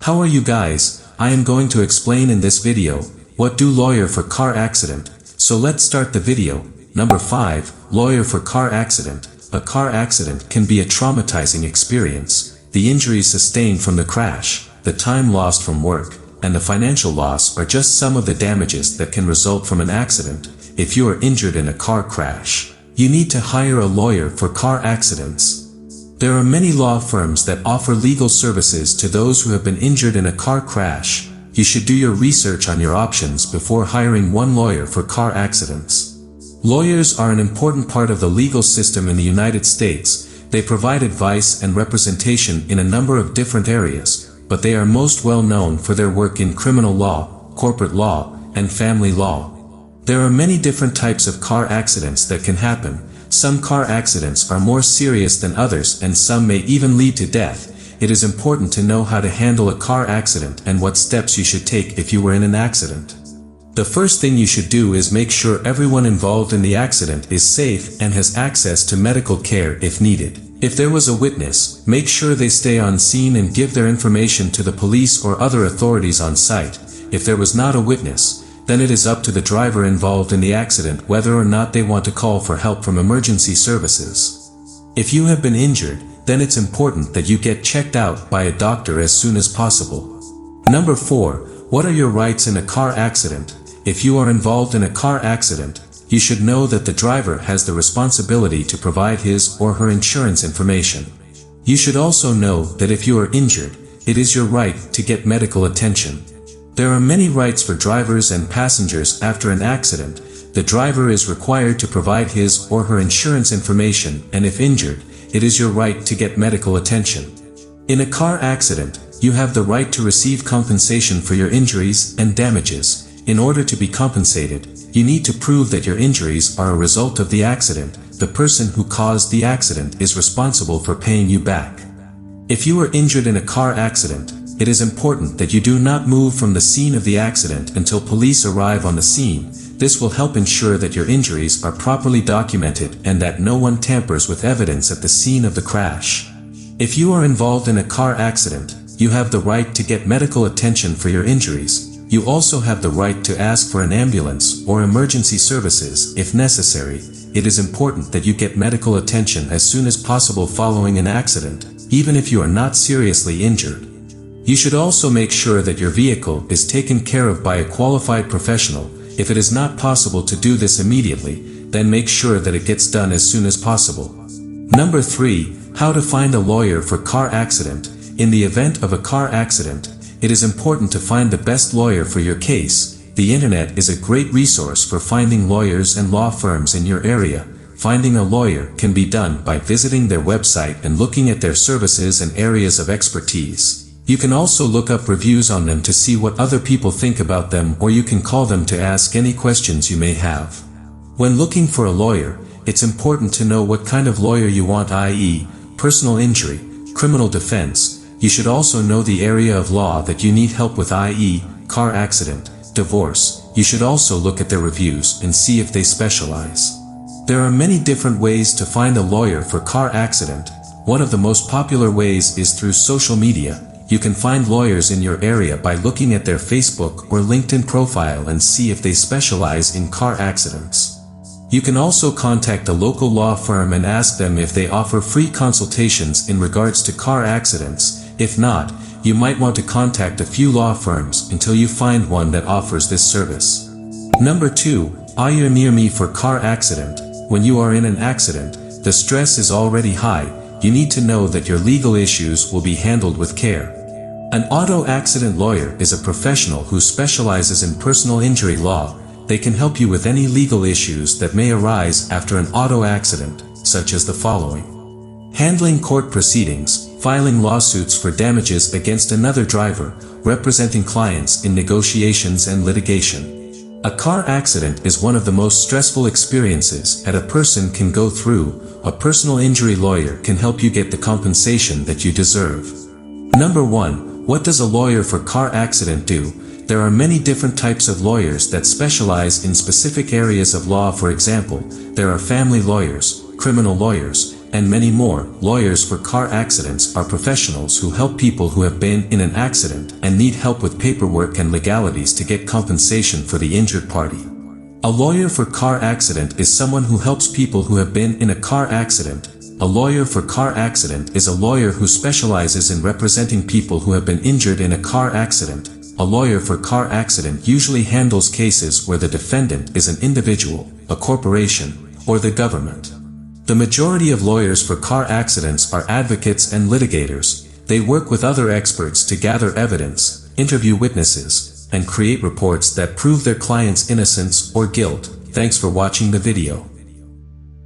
How are you guys? I am going to explain in this video, what do lawyer for car accident. So let's start the video. Number 5, lawyer for car accident. A car accident can be a traumatizing experience. The injuries sustained from the crash, the time lost from work, and the financial loss are just some of the damages that can result from an accident. If you are injured in a car crash, you need to hire a lawyer for car accidents. There are many law firms that offer legal services to those who have been injured in a car crash. You should do your research on your options before hiring one lawyer for car accidents. Lawyers are an important part of the legal system in the United States. They provide advice and representation in a number of different areas, but they are most well known for their work in criminal law, corporate law, and family law. There are many different types of car accidents that can happen. Some car accidents are more serious than others and some may even lead to death. It is important to know how to handle a car accident and what steps you should take if you were in an accident. The first thing you should do is make sure everyone involved in the accident is safe and has access to medical care if needed. If there was a witness, make sure they stay on scene and give their information to the police or other authorities on site. If there was not a witness, then it is up to the driver involved in the accident whether or not they want to call for help from emergency services. If you have been injured, then it's important that you get checked out by a doctor as soon as possible. Number 4, what are your rights in a car accident? If you are involved in a car accident, you should know that the driver has the responsibility to provide his or her insurance information. You should also know that if you are injured, it is your right to get medical attention. There are many rights for drivers and passengers after an accident. The driver is required to provide his or her insurance information, and if injured, it is your right to get medical attention. In a car accident, you have the right to receive compensation for your injuries and damages. In order to be compensated, you need to prove that your injuries are a result of the accident. The person who caused the accident is responsible for paying you back. If you are injured in a car accident, it is important that you do not move from the scene of the accident until police arrive on the scene. This will help ensure that your injuries are properly documented and that no one tampers with evidence at the scene of the crash. If you are involved in a car accident, you have the right to get medical attention for your injuries. You also have the right to ask for an ambulance or emergency services if necessary. It is important that you get medical attention as soon as possible following an accident, even if you are not seriously injured. You should also make sure that your vehicle is taken care of by a qualified professional. If it is not possible to do this immediately, then make sure that it gets done as soon as possible. Number 3, how to find a lawyer for car accident. In the event of a car accident, it is important to find the best lawyer for your case. The internet is a great resource for finding lawyers and law firms in your area. Finding a lawyer can be done by visiting their website and looking at their services and areas of expertise. You can also look up reviews on them to see what other people think about them, or you can call them to ask any questions you may have. When looking for a lawyer, it's important to know what kind of lawyer you want, i.e., personal injury, criminal defense. You should also know the area of law that you need help with, i.e., car accident, divorce. You should also look at their reviews and see if they specialize. There are many different ways to find a lawyer for car accident. One of the most popular ways is through social media. You can find lawyers in your area by looking at their Facebook or LinkedIn profile and see if they specialize in car accidents. You can also contact a local law firm and ask them if they offer free consultations in regards to car accidents. If not, you might want to contact a few law firms until you find one that offers this service. Number 2, awyer near me for car accident. When you are in an accident, the stress is already high. You need to know that your legal issues will be handled with care. An auto accident lawyer is a professional who specializes in personal injury law. They can help you with any legal issues that may arise after an auto accident, such as the following: handling court proceedings, filing lawsuits for damages against another driver, representing clients in negotiations and litigation. A car accident is one of the most stressful experiences that a person can go through. A personal injury lawyer can help you get the compensation that you deserve. Number 1. What does a lawyer for car accident do? There are many different types of lawyers that specialize in specific areas of law. For example, there are family lawyers, criminal lawyers, and many more. Lawyers for car accidents are professionals who help people who have been in an accident and need help with paperwork and legalities to get compensation for the injured party. A lawyer for car accident is someone who helps people who have been in a car accident. A lawyer for car accident is a lawyer who specializes in representing people who have been injured in a car accident. A lawyer for car accident usually handles cases where the defendant is an individual, a corporation, or the government. The majority of lawyers for car accidents are advocates and litigators. They work with other experts to gather evidence, interview witnesses, and create reports that prove their client's innocence or guilt. Thanks for watching the video.